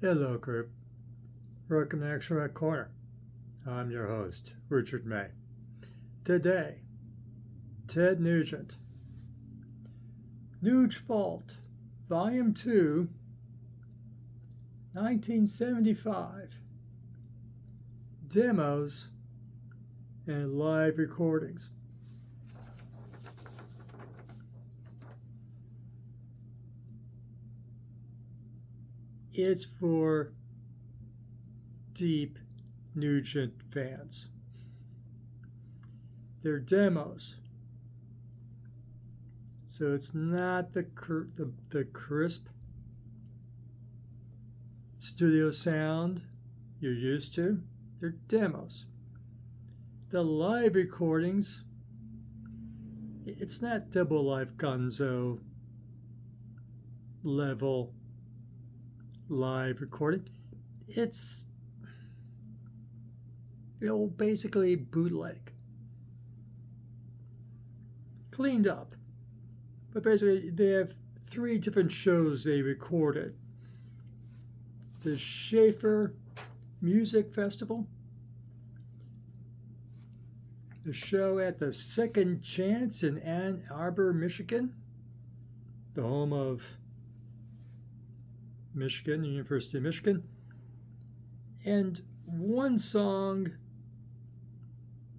Hello, group. Welcome to Action Rec Corner. I'm your host, Richard May. Today, Ted Nugent. Nuge Fault, Volume 2, 1975. Demos and live recordings. It's for deep Nugent fans. They're demos, so it's not the crisp studio sound you're used to. They're demos. The live recordings, it's not double live gonzo level live recording. It's basically bootleg, cleaned up. But basically, they have 3 different shows they recorded: the Schaefer Music Festival, the show at the Second Chance in Ann Arbor, Michigan, the home of Michigan, University of Michigan, and one song,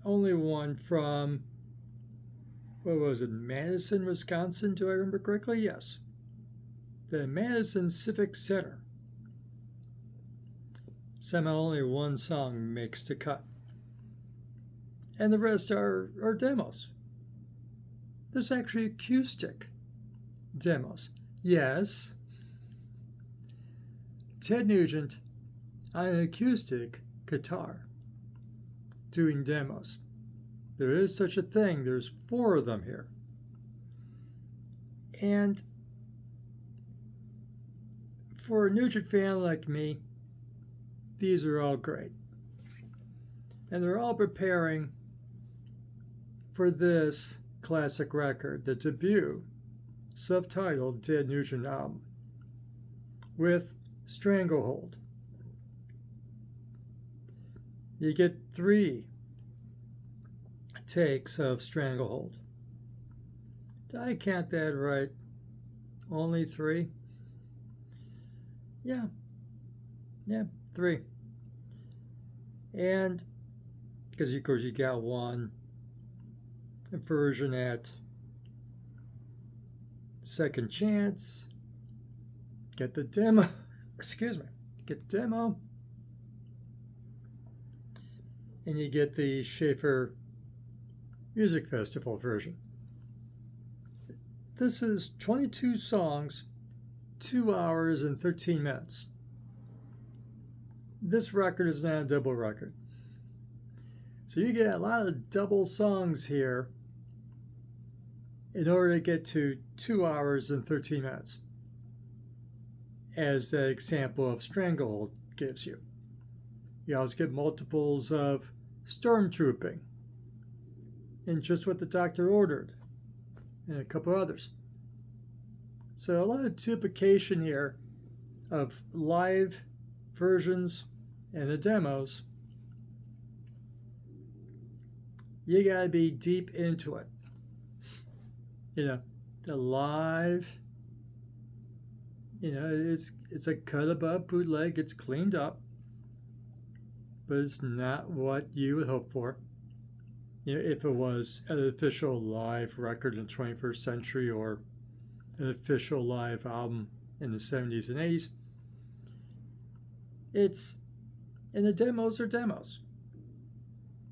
only one, from, what was it, Madison, Wisconsin, do I remember correctly? Yes. The Madison Civic Center. Somehow only one song makes the cut. And the rest are demos. There's actually acoustic demos. Yes, Ted Nugent on an acoustic guitar doing demos. There is such a thing. There's 4 of them here. And for a Nugent fan like me, these are all great. And they're all preparing for this classic record, the debut self-titled Ted Nugent album with Stranglehold. You get 3 takes of Stranglehold. Did I count that right? Only 3? Yeah, 3. And because of course you got one version at Second Chance, get the demo, get the demo, and you get the Schaefer Music Festival version. This is 22 songs, 2 hours and 13 minutes. This record is not a double record. So you get a lot of double songs here in order to get to 2 hours and 13 minutes, as that example of Stranglehold gives you. You also get multiples of Stormtrooping and Just What the Doctor Ordered and a couple others. So a lot of duplication here of live versions and the demos. You gotta be deep into it. The live, it's a cut above bootleg, it's cleaned up, but it's not what you would hope for. If it was an official live record in the 21st century or an official live album in the 70s and 80s. And the demos are demos.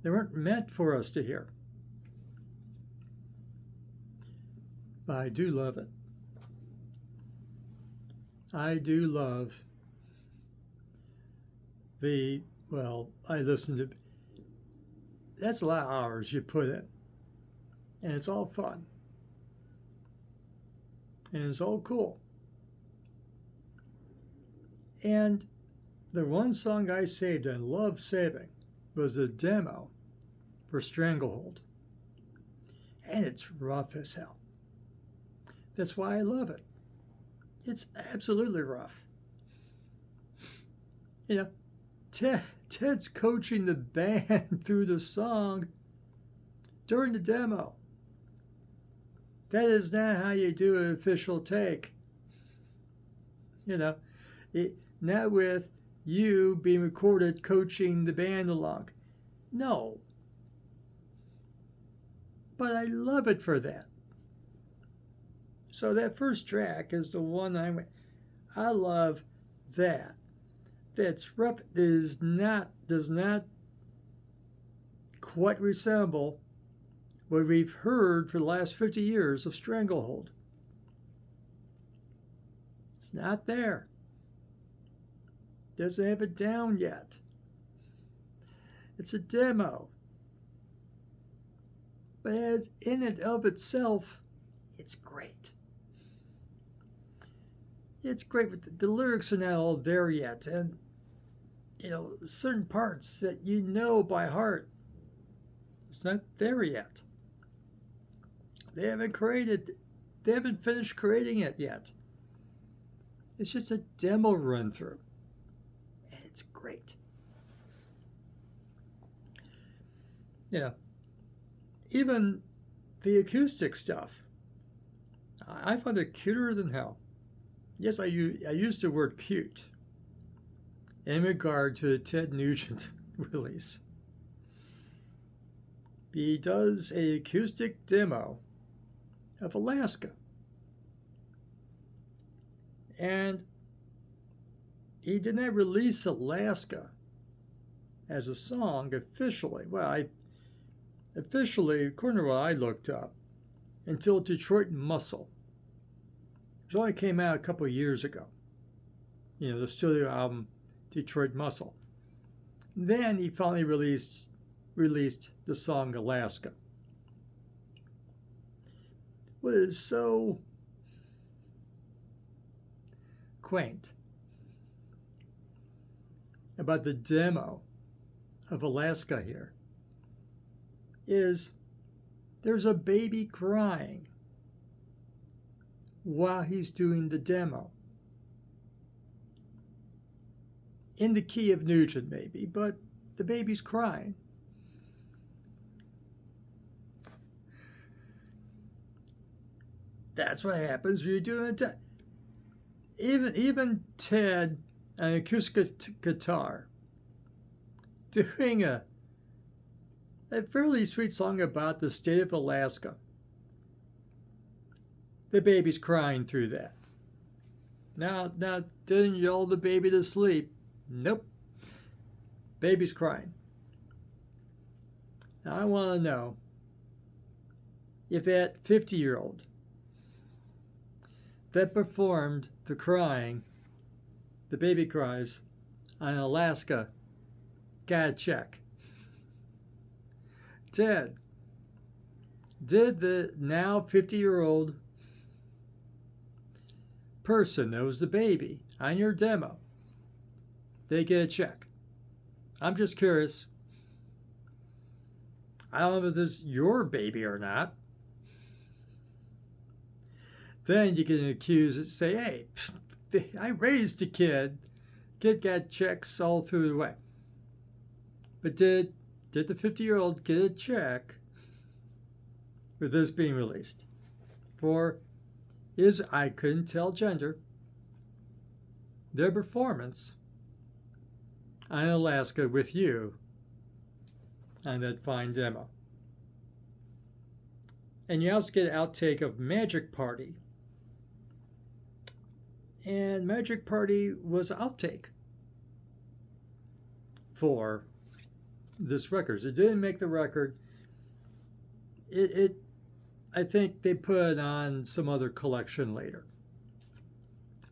They weren't meant for us to hear. But I do love it. I do love I listened to, that's a lot of hours you put in. And it's all fun. And it's all cool. And the one song I saved and love saving was the demo for Stranglehold. And it's rough as hell. That's why I love it. It's absolutely rough. You know, Ted's coaching the band through the song during the demo. That is not how you do an official take. You know, not with you being recorded coaching the band along. No. But I love it for that. So that first track is the one I love that. That's rough. Does not quite resemble what we've heard for the last 50 years of Stranglehold. It's not there. Doesn't have it down yet. It's a demo. But as in and of itself, it's great. It's great, but the lyrics are not all there yet. And, certain parts that you know by heart, it's not there yet. They haven't finished creating it yet. It's just a demo run through. And it's great. Even the acoustic stuff, I found it cuter than hell. Yes, I used the word cute in regard to the Ted Nugent release. He does an acoustic demo of Alaska. And he did not release Alaska as a song officially. Well, officially, according to what I looked up, until Detroit Muscle. It only came out a couple of years ago. The studio album Detroit Muscle. Then he finally released the song Alaska. What is so quaint about the demo of Alaska here is there's a baby crying while he's doing the demo. In the key of Nugent, maybe, but the baby's crying. That's what happens when you're doing it. Even Ted, an acoustic guitar, doing a fairly sweet song about the state of Alaska. The baby's crying through that. Now, didn't yell the baby to sleep. Nope. Baby's crying. Now, I want to know if that 50-year-old that performed the crying, the baby cries, on Alaska, got a check. Ted, did the now 50-year-old person that was the baby on your demo, they get a check? I'm just curious. I don't know if this is your baby or not. Then you can accuse it, say, hey, I raised the kid. Kid got checks all through the way. But did the 50-year-old get a check with this being released? I couldn't tell gender, their performance on Alaska with you on that fine demo. And you also get an outtake of Magic Party. And Magic Party was an outtake for this record. It didn't make the record. I think they put it on some other collection later.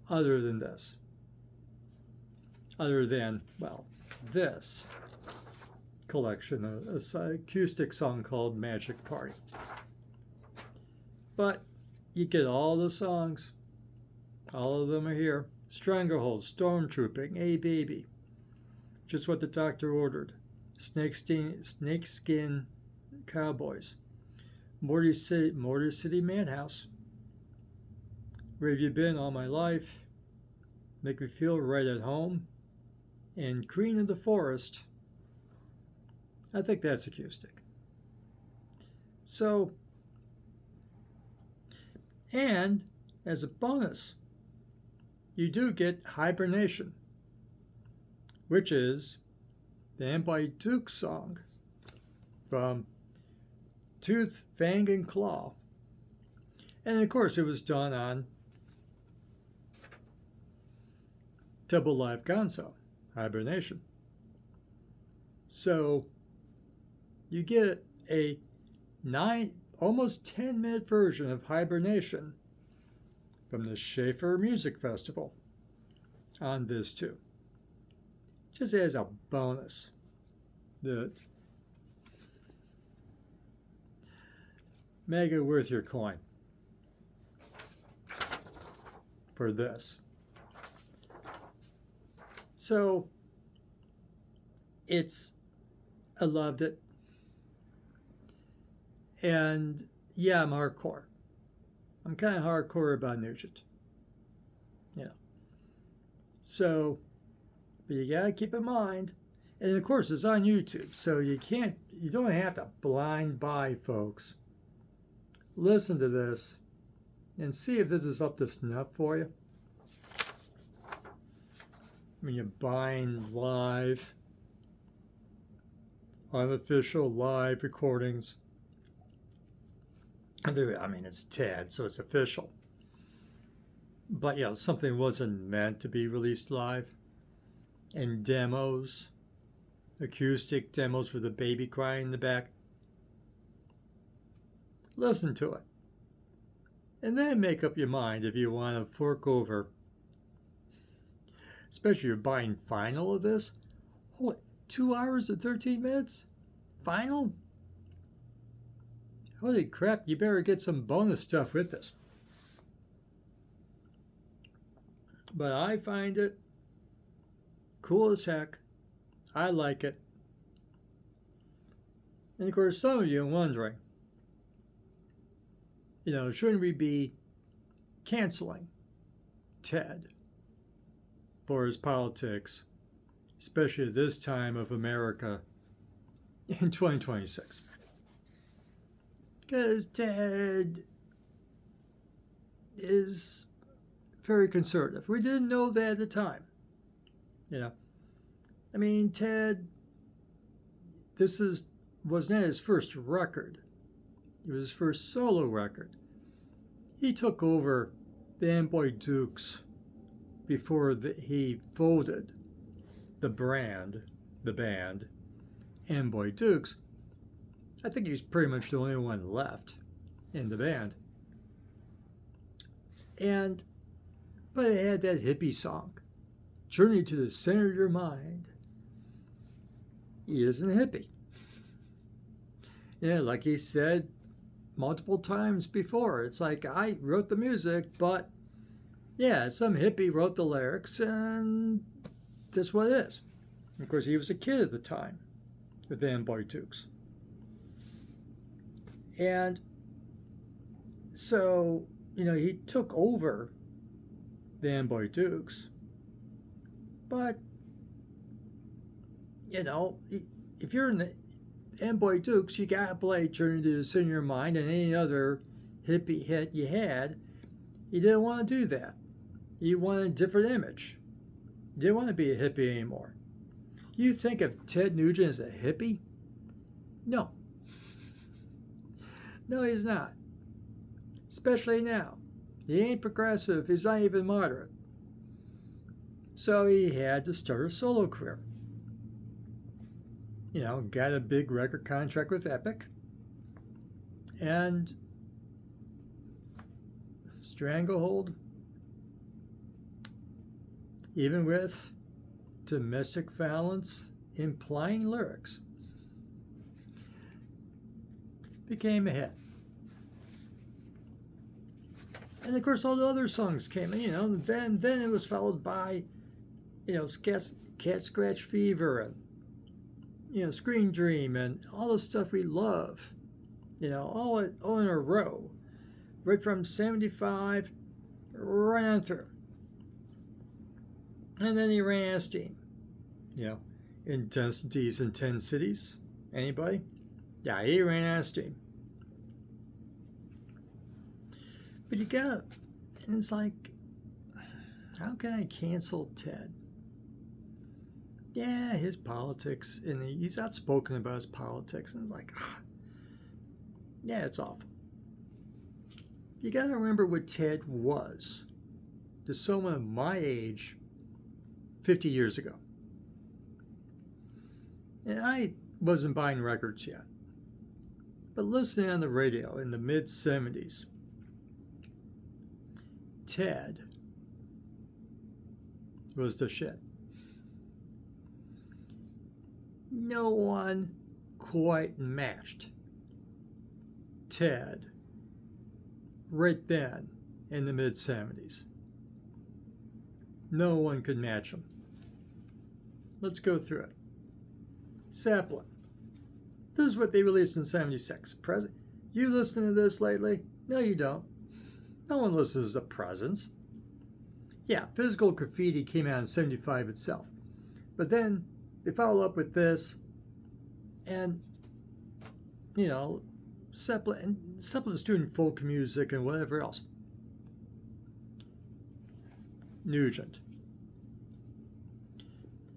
Other than this. Other than, this collection, an acoustic song called Magic Party. But you get all the songs. All of them are here. Stranglehold, Stormtrooping, Hey Baby, Just What the Doctor Ordered, Snakeskin Cowboys, Motor City Madhouse, Where Have You Been All My Life, Make Me Feel Right at Home, and Queen of the Forest, I think that's Acoustic. So, and as a bonus, you do get Hibernation, which is the Amboy Duke song from Tooth, Fang, and Claw. And of course, it was done on Double Live Gonzo, Hibernation. So you get a almost 10-minute version of Hibernation from the Schaefer Music Festival on this too. Just as a bonus. The mega worth your coin for this. So I loved it. And yeah, I'm hardcore. I'm kind of hardcore about Nugent. Yeah. So, but you gotta keep in mind, and of course it's on YouTube, so you don't have to blind buy, folks. Listen to this and see if this is up to snuff for you. When you're buying live, unofficial live recordings. I mean, it's Ted, so it's official. But, something wasn't meant to be released live. And demos, acoustic demos with a baby crying in the back. Listen to it. And then make up your mind if you want to fork over. Especially if you're buying vinyl of this. What, 2 hours and 13 minutes? Vinyl? Holy crap, you better get some bonus stuff with this. But I find it cool as heck. I like it. And of course, some of you are wondering, shouldn't we be canceling Ted for his politics, especially at this time of America in 2026? Because Ted is very conservative. We didn't know that at the time. I mean, Ted, this was not his first record. It was his first solo record. He took over the Amboy Dukes before he folded the band, Amboy Dukes. I think he's pretty much the only one left in the band. But it had that hippie song, Journey to the Center of Your Mind. He isn't a hippie. Like he said multiple times before, it's like, I wrote the music, but some hippie wrote the lyrics, and that's what it is. Of course, he was a kid at the time with the Amboy Dukes. And so, he took over the Amboy Dukes. But, if you're in the Amboy Dukes, you gotta play Journey to the Center of Your Mind and any other hippie hit you had. You didn't want to do that. You wanted a different image. You didn't want to be a hippie anymore. You think of Ted Nugent as a hippie? No. No, he's not. Especially now. He ain't progressive. He's not even moderate. So he had to start a solo career. Got a big record contract with Epic. And Stranglehold, even with domestic violence implying lyrics, became a hit. And of course, all the other songs came in, then it was followed by, Cat Scratch Fever and, Screen Dream and all the stuff we love, all in a row, right from 75 right on through. And then he ran out of steam. you know, intensities in 10 cities. Anybody? Yeah, he ran out of steam. But you gotta, and it's like, how can I cancel Ted? Yeah, his politics, and he's outspoken about his politics, and it's like, yeah, it's awful. You gotta remember what Ted was to someone of my age 50 years ago. And I wasn't buying records yet. But listening on the radio in the mid-70s, Ted was the shit. No one quite matched Ted right then in the mid-70s. No one could match him. Let's go through it. Zeppelin. This is what they released in 76. You listen to this lately? No, you don't. No one listens to Presence. Yeah, Physical Graffiti came out in 75 itself. But then they follow up with this, and, Zeppelin's doing folk music and whatever else. Nugent.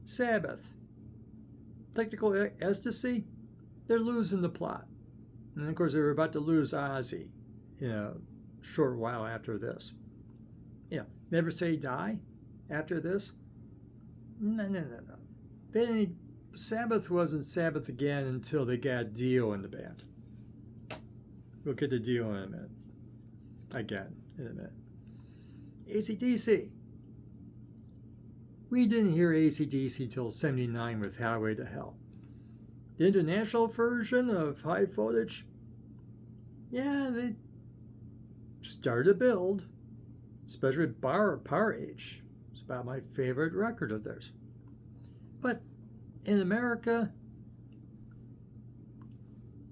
Sabbath. Technical Ecstasy, they're losing the plot. And of course, they were about to lose Ozzy in a short while after this. Never Say Die after this. No. Sabbath wasn't Sabbath again until they got Dio in the band. We'll get to Dio in a minute. Again, in a minute. AC/DC. We didn't hear AC/DC till 79 with Highway to Hell. The international version of High Voltage, yeah, they started to build, especially with Power Age. It's about my favorite record of theirs. But in America,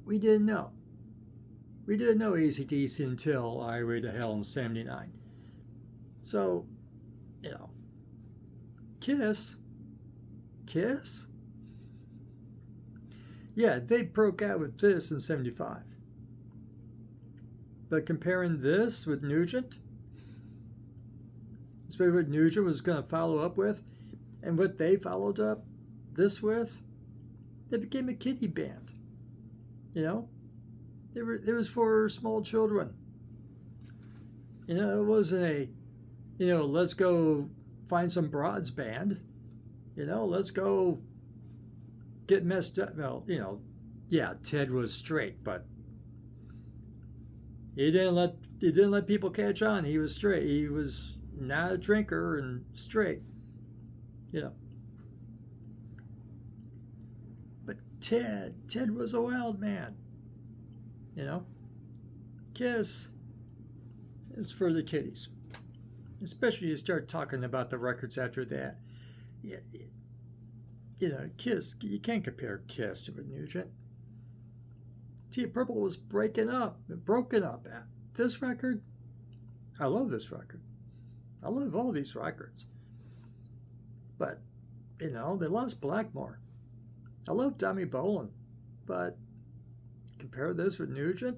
we didn't know. We didn't know AC/DC until Highway to Hell in 79. So, Kiss? Yeah, they broke out with this in 75. But comparing this with Nugent, especially what Nugent was going to follow up with, and what they followed up this with, they became a kiddie band. It was for small children. It wasn't a, let's go find some broads band. Let's go get messed up. Well, yeah, Ted was straight, but he didn't let people catch on. He was straight. He was not a drinker and straight. But Ted was a wild man. Kiss is for the kiddies. Especially you start talking about the records after that. Yeah, Kiss, you can't compare Kiss with Nugent. Deep Purple was broken up. This record, I love this record. I love all these records. But, they lost Blackmore. I love Tommy Bolin, but compare this with Nugent,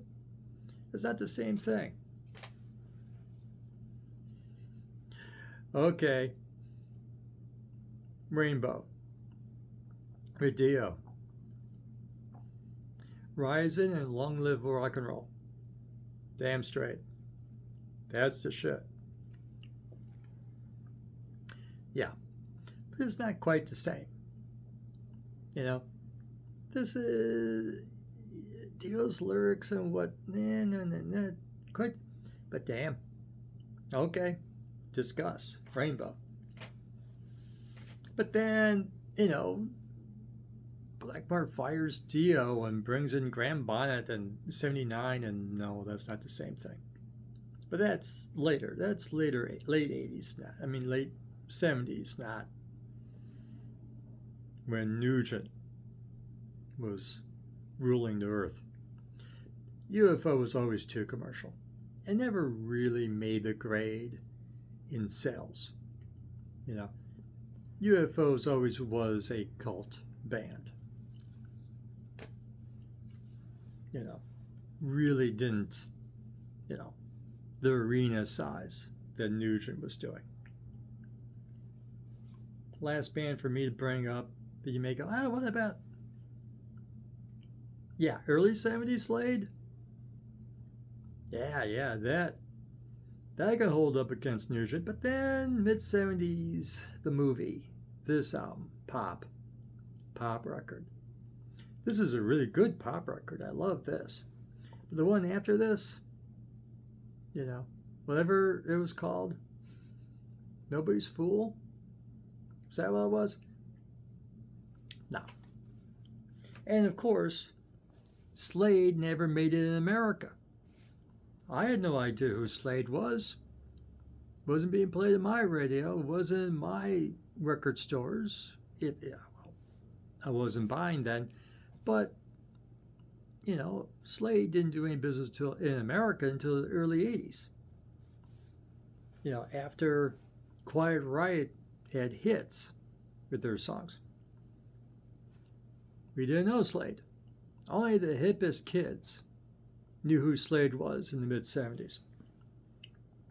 it's not the same thing. Okay. Rainbow. With Dio. Rising and long live rock and roll. Damn straight. That's the shit. Yeah. But it's not quite the same. This is Dio's lyrics and what, no, quite, but damn. Okay. Discuss. Rainbow. But then, Blackmore fires Dio and brings in Graham Bonnet in 79, and no, that's not the same thing. But that's later. That's later, late 80s. Late 70s, not when Nugent was ruling the earth. UFO was always too commercial. It never really made the grade in sales. UFOs always was a cult band. You know, really didn't, you know, the arena size that Nugent was doing. Last band for me to bring up that you may go, what about? Yeah, early 70s Slade? Yeah, that can hold up against Nugent. But then mid 70s, the movie, this album, pop record. This is a really good pop record. I love this. But the one after this, you know, whatever it was called, Nobody's Fool. Is that what it was? No. And of course, Slade never made it in America. I had no idea who Slade was. Wasn't being played on my radio. Wasn't in my record stores. I wasn't buying then. But, you know, Slade didn't do any business in America until the early 80s. You know, after Quiet Riot had hits with their songs. We didn't know Slade. Only the hippest kids knew who Slade was in the mid-70s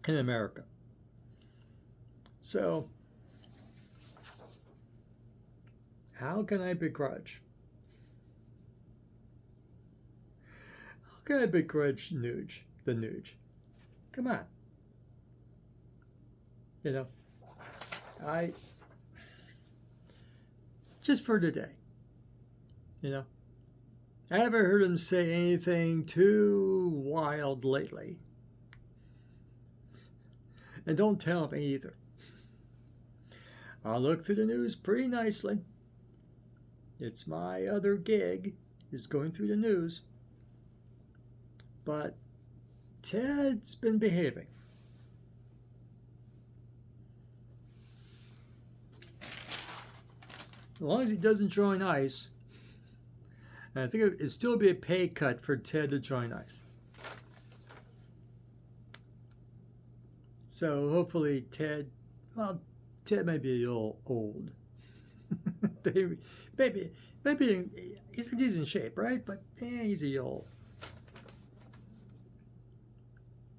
in America. So, how can I begrudge? How can I begrudge Nuge, the Nuge? Come on. You know, just for today, you know, I haven't heard him say anything too wild lately. And don't tell me either. I'll look through the news pretty nicely. It's my other gig, is going through the news. But Ted's been behaving. As long as he doesn't join ICE, and I think it'd still be a pay cut for Ted to join ICE. So hopefully Ted might be a little old. maybe he's in decent shape, right? But he's a little,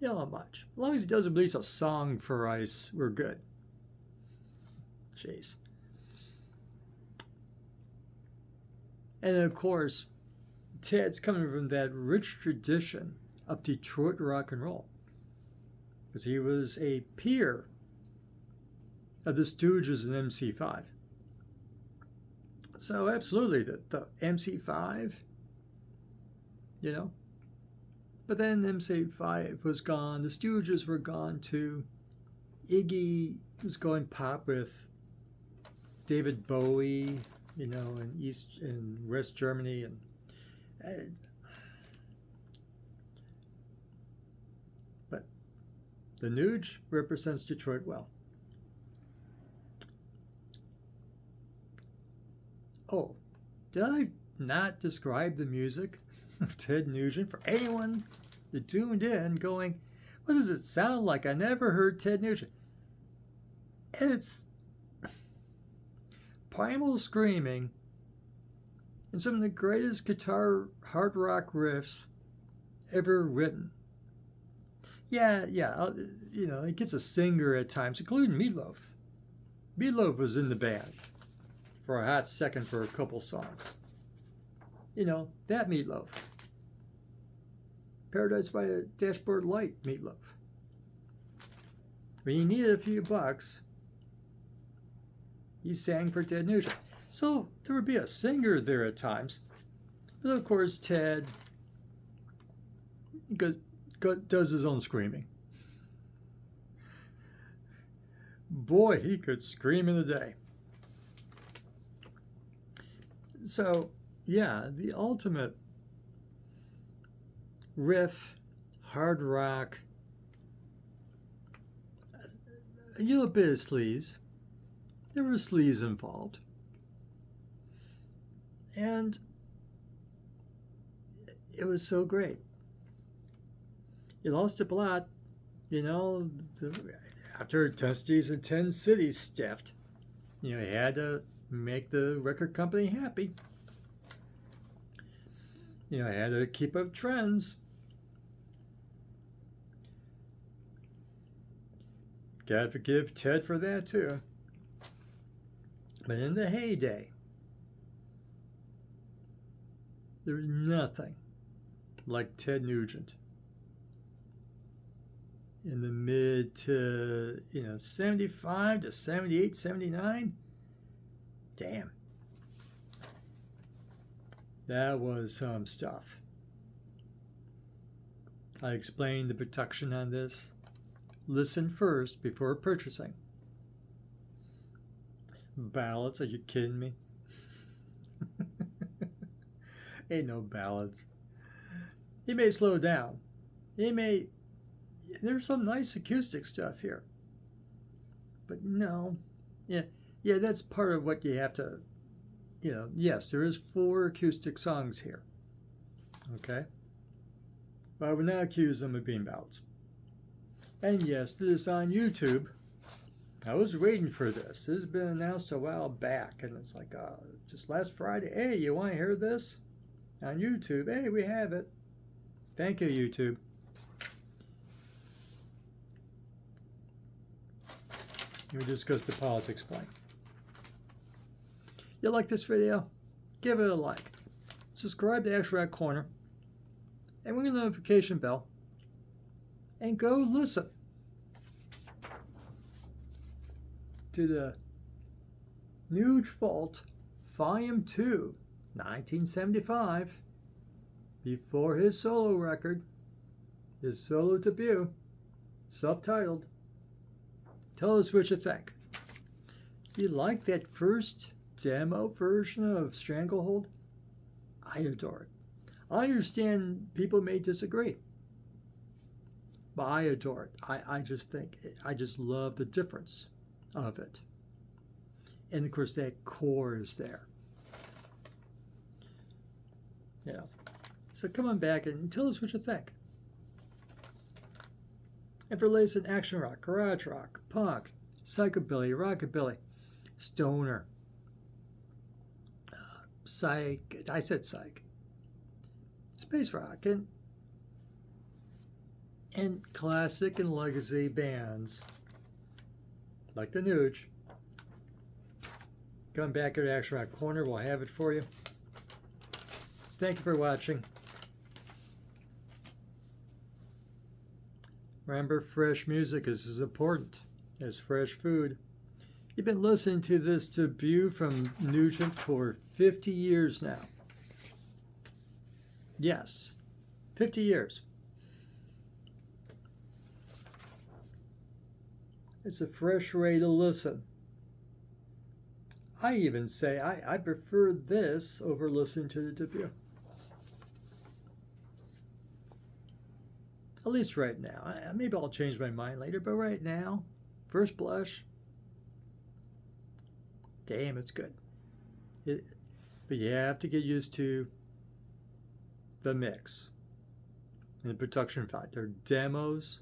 not much. As long as he doesn't release a song for ICE, we're good. Jeez. And of course, Ted's coming from that rich tradition of Detroit rock and roll. Because he was a peer of the Stooges and MC5. So absolutely, the MC5, you know. But then MC5 was gone. The Stooges were gone too. Iggy was going pop with David Bowie, you know, in East and West Germany, and but the Nuge represents Detroit well. Oh, did I not describe the music of Ted Nugent for anyone that tuned in going, what does it sound like? I never heard Ted Nugent. It's primal screaming and some of the greatest guitar hard rock riffs ever written. Yeah, you know, it gets a singer at times, including Meatloaf. Meatloaf was in the band for a hot second for a couple songs. You know, that Meatloaf. Paradise by a Dashboard Light Meatloaf. When you needed a few bucks, he sang for Ted Nugent. So there would be a singer there at times. But of course, Ted does his own screaming. Boy, he could scream in a day. So, yeah, the ultimate riff, hard rock, a little bit of sleaze. There were sleaze involved. And it was so great. You lost a plot, you know, after 10 Cities and 10 Cities stiffed. You know, he had to make the record company happy. You know, he had to keep up trends. Gotta forgive Ted for that too. But in the heyday, there's nothing like Ted Nugent. In the mid to, 75 to 78, 79. Damn. That was some stuff. I explained the production on this. Listen first before purchasing. Ballads? Are you kidding me? Ain't no ballads. He may slow down. There's some nice acoustic stuff here. But no. Yeah, that's part of what you have to, yes, there is 4 acoustic songs here. Okay? But I would not accuse them of being ballads. And yes, this is on YouTube. I was waiting for this. This has been announced a while back, and it's like, just last Friday, hey, you want to hear this? On YouTube, hey, we have it. Thank you, YouTube. We discussed the politics point. You like this video? Give it a like. Subscribe to Ash Rat Corner. And ring the notification bell. And go listen to the Nuge Vault Volume 2, 1975, before his solo record, his solo debut, self-titled. Tell us what you think. You like that first demo version of Stranglehold? I adore it. I understand people may disagree, but I adore it. I just love the difference of it. And of course, that core is there. Yeah. So come on back and tell us what you think. And for latest in action rock, garage rock, punk, psychobilly, rockabilly, stoner, psych, I said psych, space rock, and classic and legacy bands like the Nuge. Come back at Action Rock Corner, we'll have it for you. Thank you for watching. Remember, fresh music is as important as fresh food. You've been listening to this debut from Nugent for 50 years now. Yes, 50 years. It's a fresh way to listen. I even say I prefer this over listening to the debut. At least right now. Maybe I'll change my mind later, but right now, first blush, damn, it's good. But you have to get used to the mix and the production fact. They're demos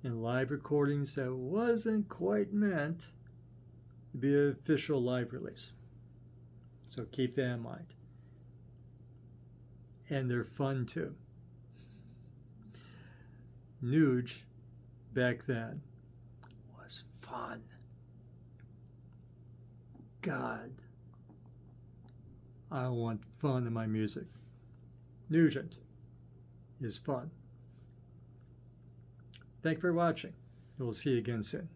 and live recordings that wasn't quite meant to be an official live release. So keep that in mind. And they're fun too. Nuge back then was fun. God, I want fun in my music. Nugent is fun. Thank you for watching. We'll see you again soon.